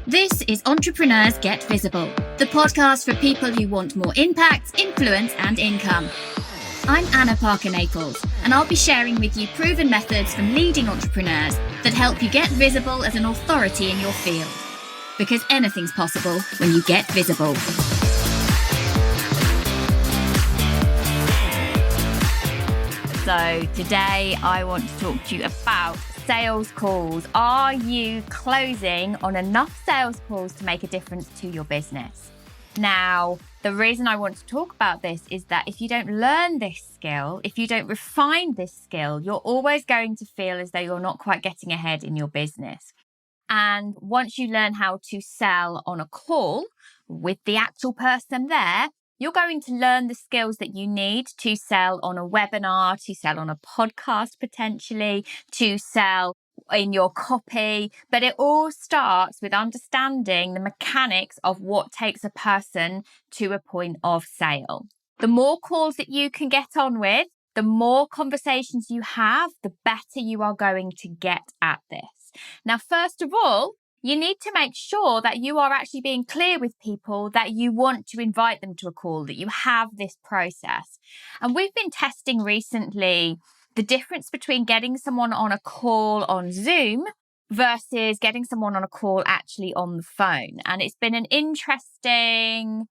This is Entrepreneurs Get Visible, the podcast for people who want more impact, influence, and income. I'm Anna Parker-Naples, and I'll be sharing with you proven methods from leading entrepreneurs that help you get visible as an authority in your field. Because anything's possible when you get visible. So today I want to talk to you about sales calls. Are you closing on enough sales calls to make a difference to your business? Now, the reason I want to talk about this is that if you don't learn this skill, if you don't refine this skill, you're always going to feel as though you're not quite getting ahead in your business. And once you learn how to sell on a call with the actual person there, you're going to learn the skills that you need to sell on a webinar, to sell on a podcast potentially, to sell in your copy. But it all starts with understanding the mechanics of what takes a person to a point of sale. The more calls that you can get on with, the more conversations you have, the better you are going to get at this. Now, first of all, you need to make sure that you are actually being clear with people that you want to invite them to a call, that you have this process. And we've been testing recently the difference between getting someone on a call on Zoom versus getting someone on a call actually on the phone. And it's been an interesting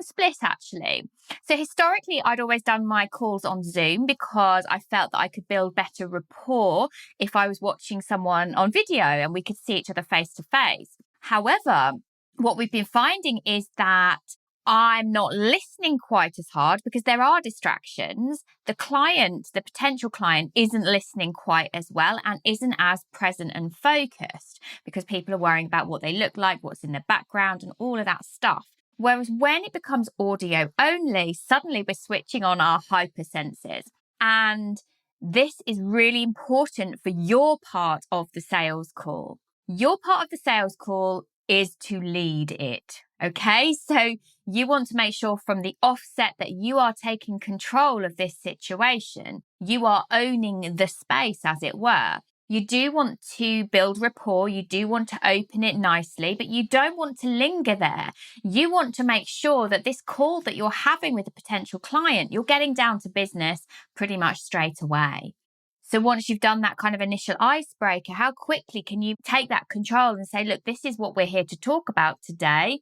split, actually. So historically, I'd always done my calls on Zoom because I felt that I could build better rapport if I was watching someone on video and we could see each other face to face. However, what we've been finding is that I'm not listening quite as hard because there are distractions. The potential client isn't listening quite as well and isn't as present and focused because people are worrying about what they look like, what's in their background and all of that stuff. Whereas when it becomes audio only, suddenly we're switching on our hypersenses. And this is really important for your part of the sales call. Your part of the sales call is to lead it. Okay, so you want to make sure from the offset that you are taking control of this situation. You are owning the space, as it were. You do want to build rapport, you do want to open it nicely, but you don't want to linger there. You want to make sure that this call that you're having with a potential client, you're getting down to business pretty much straight away. So once you've done that kind of initial icebreaker, how quickly can you take that control and say, look, this is what we're here to talk about today.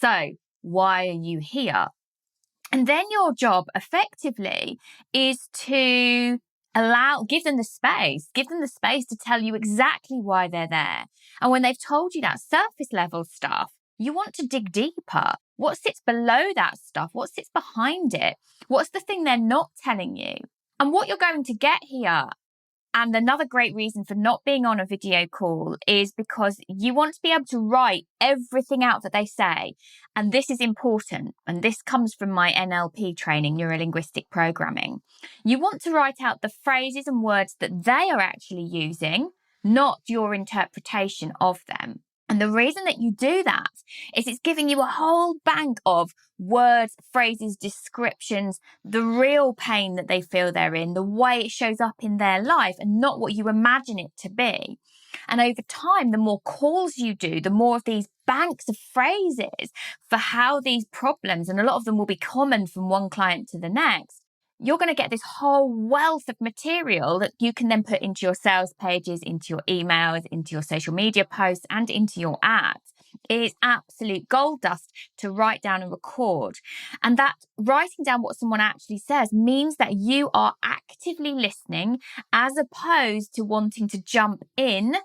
So why are you here? And then your job effectively is to give them the space to tell you exactly why they're there. And when they've told you that surface level stuff, you want to dig deeper. What sits below that stuff? What sits behind it? What's the thing they're not telling you? And what you're going to get here, and another great reason for not being on a video call, is because you want to be able to write everything out that they say. And this is important. And this comes from my NLP training, neuro-linguistic programming. You want to write out the phrases and words that they are actually using, not your interpretation of them. And the reason that you do that is it's giving you a whole bank of words, phrases, descriptions, the real pain that they feel they're in, the way it shows up in their life and not what you imagine it to be. And over time, the more calls you do, the more of these banks of phrases for how these problems, and a lot of them will be common from one client to the next, you're going to get this whole wealth of material that you can then put into your sales pages, into your emails, into your social media posts, and into your ads. It is absolute gold dust to write down and record. And that writing down what someone actually says means that you are actively listening as opposed to wanting to jump in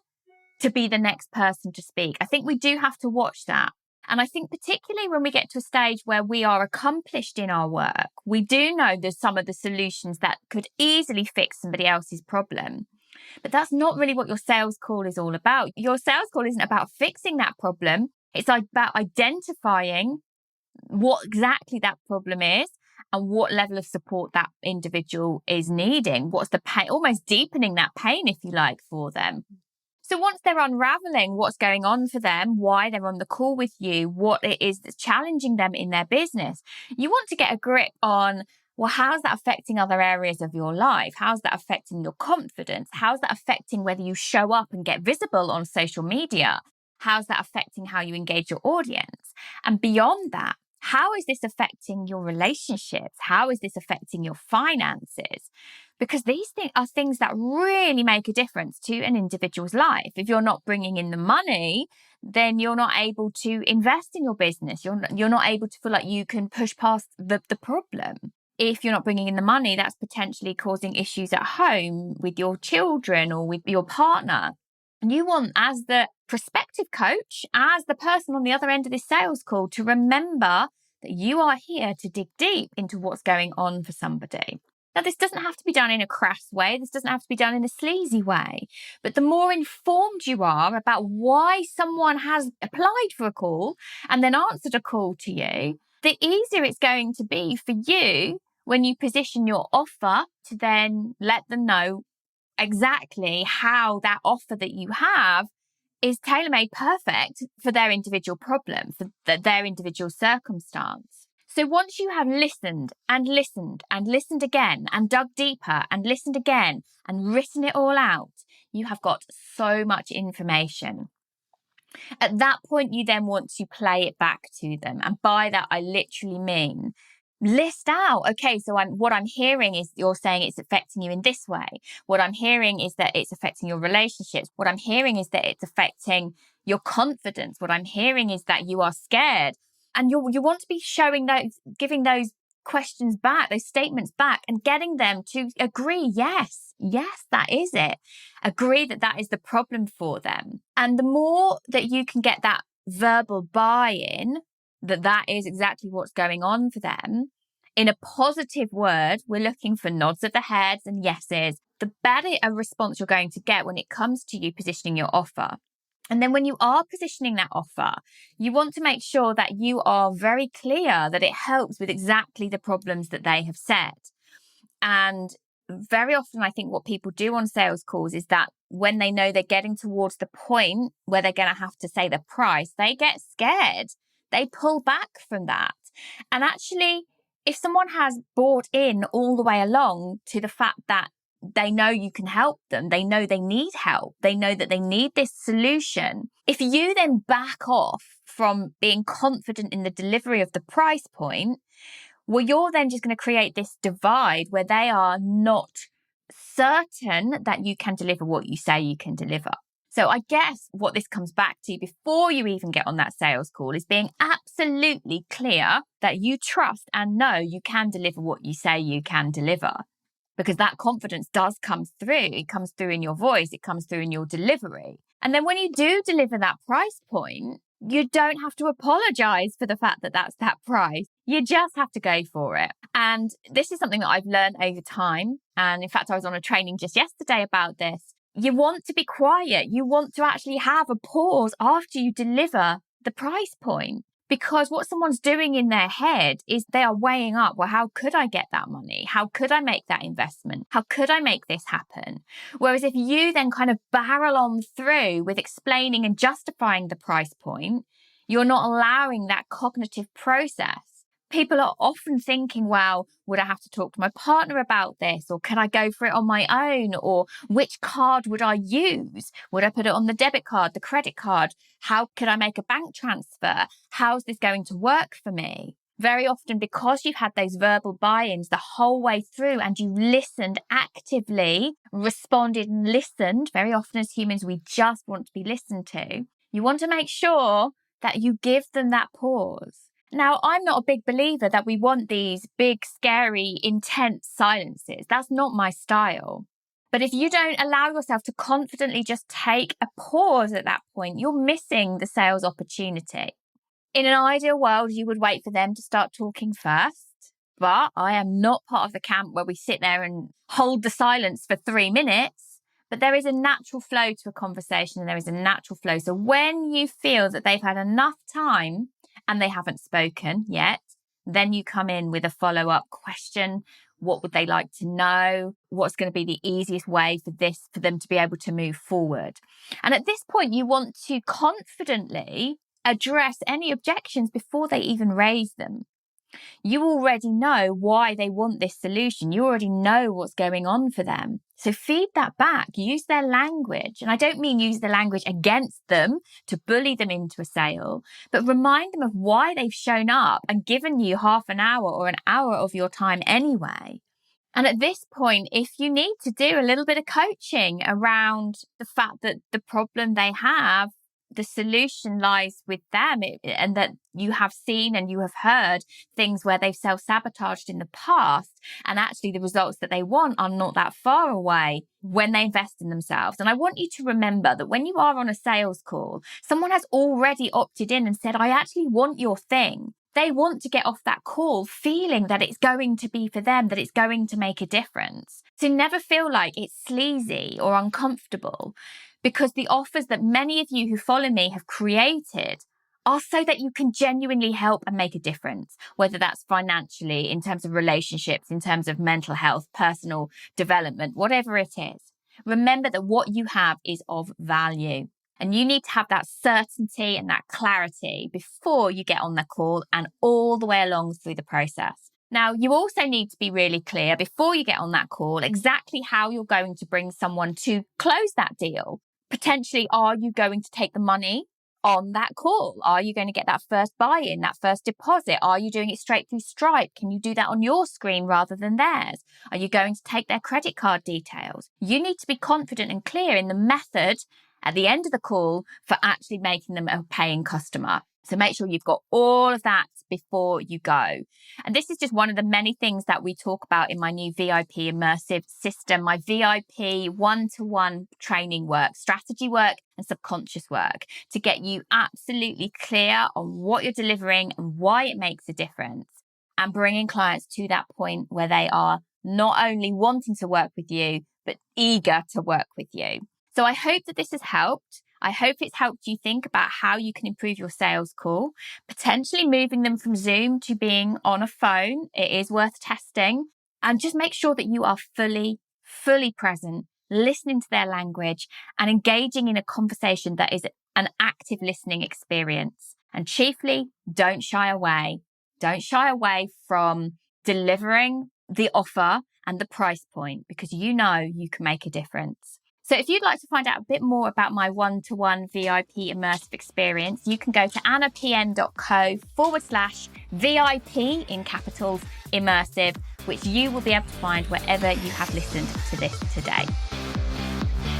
to be the next person to speak. I think we do have to watch that. And I think particularly when we get to a stage where we are accomplished in our work, we do know there's some of the solutions that could easily fix somebody else's problem. But that's not really what your sales call is all about. Your sales call isn't about fixing that problem. It's about identifying what exactly that problem is and what level of support that individual is needing. What's the pain, almost deepening that pain, if you like, for them. So once they're unraveling what's going on for them, why they're on the call with you, what it is that's challenging them in their business, you want to get a grip on, well, how's that affecting other areas of your life? How's that affecting your confidence? How's that affecting whether you show up and get visible on social media? How's that affecting how you engage your audience? And beyond that, how is this affecting your relationships? How is this affecting your finances? Because these are things that really make a difference to an individual's life. If you're not bringing in the money, then you're not able to invest in your business. You're not able to feel like you can push past the problem. If you're not bringing in the money, that's potentially causing issues at home with your children or with your partner. And you want, as the prospective coach, as the person on the other end of this sales call, to remember that you are here to dig deep into what's going on for somebody. Now, this doesn't have to be done in a crass way. This doesn't have to be done in a sleazy way. But the more informed you are about why someone has applied for a call and then answered a call to you, the easier it's going to be for you when you position your offer to then let them know exactly how that offer that you have is tailor-made perfect for their individual problem, for their individual circumstance. So once you have listened and listened and listened again and dug deeper and listened again and written it all out, you have got so much information. At that point, you then want to play it back to them. And by that, I literally mean list out, okay, so what I'm hearing is you're saying it's affecting you in this way. What I'm hearing is that it's affecting your relationships. What I'm hearing is that it's affecting your confidence. What I'm hearing is that you are scared. And you want to be showing those, giving those questions back, those statements back, and getting them to agree, yes, that is it. Agree that that is the problem for them. And the more that you can get that verbal buy-in, that is exactly what's going on for them, in a positive word, we're looking for nods of the heads and yeses, the better a response you're going to get when it comes to you positioning your offer. And then when you are positioning that offer, you want to make sure that you are very clear that it helps with exactly the problems that they have said. And very often, I think what people do on sales calls is that when they know they're getting towards the point where they're going to have to say the price, they get scared. They pull back from that. And actually, if someone has bought in all the way along to the fact that they know you can help them, they know they need help, they know that they need this solution, if you then back off from being confident in the delivery of the price point, well, you're then just going to create this divide where they are not certain that you can deliver what you say you can deliver. So I guess what this comes back to before you even get on that sales call is being absolutely clear that you trust and know you can deliver what you say you can deliver. Because that confidence does come through. It comes through in your voice. It comes through in your delivery. And then when you do deliver that price point, you don't have to apologize for the fact that that's that price. You just have to go for it. And this is something that I've learned over time. And in fact, I was on a training just yesterday about this. You want to be quiet. You want to actually have a pause after you deliver the price point. Because what someone's doing in their head is they are weighing up, well, how could I get that money? How could I make that investment? How could I make this happen? Whereas if you then kind of barrel on through with explaining and justifying the price point, you're not allowing that cognitive process. People are often thinking, well, would I have to talk to my partner about this? Or can I go for it on my own? Or which card would I use? Would I put it on the debit card, the credit card? How could I make a bank transfer? How's this going to work for me? Very often, because you've had those verbal buy-ins the whole way through and you listened actively, responded and listened, very often as humans, we just want to be listened to. You want to make sure that you give them that pause. Now, I'm not a big believer that we want these big, scary, intense silences. That's not my style. But if you don't allow yourself to confidently just take a pause at that point, you're missing the sales opportunity. In an ideal world, you would wait for them to start talking first. But I am not part of the camp where we sit there and hold the silence for 3 minutes. But there is a natural flow to a conversation and there is a natural flow. So when you feel that they've had enough time and they haven't spoken yet, then you come in with a follow-up question. What would they like to know? What's going to be the easiest way for them to be able to move forward? And at this point, you want to confidently address any objections before they even raise them. You already know why they want this solution. You already know what's going on for them. So feed that back, use their language. And I don't mean use the language against them to bully them into a sale, but remind them of why they've shown up and given you half an hour or an hour of your time anyway. And at this point, if you need to do a little bit of coaching around the fact that the problem they have, the solution lies with them, and that you have seen and you have heard things where they've self-sabotaged in the past, and actually the results that they want are not that far away when they invest in themselves. And I want you to remember that when you are on a sales call, someone has already opted in and said, I actually want your thing. They want to get off that call feeling that it's going to be for them, that it's going to make a difference. So never feel like it's sleazy or uncomfortable, because the offers that many of you who follow me have created are so that you can genuinely help and make a difference, whether that's financially, in terms of relationships, in terms of mental health, personal development, whatever it is. Remember that what you have is of value. And you need to have that certainty and that clarity before you get on the call and all the way along through the process. Now, you also need to be really clear before you get on that call exactly how you're going to bring someone to close that deal. Potentially, are you going to take the money on that call? Are you going to get that first buy-in, that first deposit? Are you doing it straight through Stripe? Can you do that on your screen rather than theirs? Are you going to take their credit card details? You need to be confident and clear in the method at the end of the call for actually making them a paying customer. So make sure you've got all of that before you go. And this is just one of the many things that we talk about in my new VIP immersive system, my VIP one-to-one training work, strategy work and subconscious work, to get you absolutely clear on what you're delivering and why it makes a difference, and bringing clients to that point where they are not only wanting to work with you, but eager to work with you. So I hope that this has helped. I hope it's helped you think about how you can improve your sales call, potentially moving them from Zoom to being on a phone. It is worth testing. And just make sure that you are fully present, listening to their language and engaging in a conversation that is an active listening experience. And chiefly, don't shy away. Don't shy away from delivering the offer and the price point, because you know you can make a difference. So if you'd like to find out a bit more about my one-to-one VIP immersive experience, you can go to annapn.co/VIP in capitals immersive, which you will be able to find wherever you have listened to this today.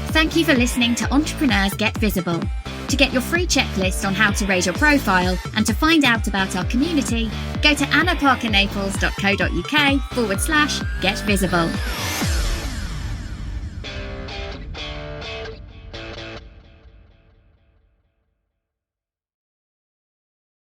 Thank you for listening to Entrepreneurs Get Visible. To get your free checklist on how to raise your profile and to find out about our community, go to annaparkernaples.co.uk/get visible.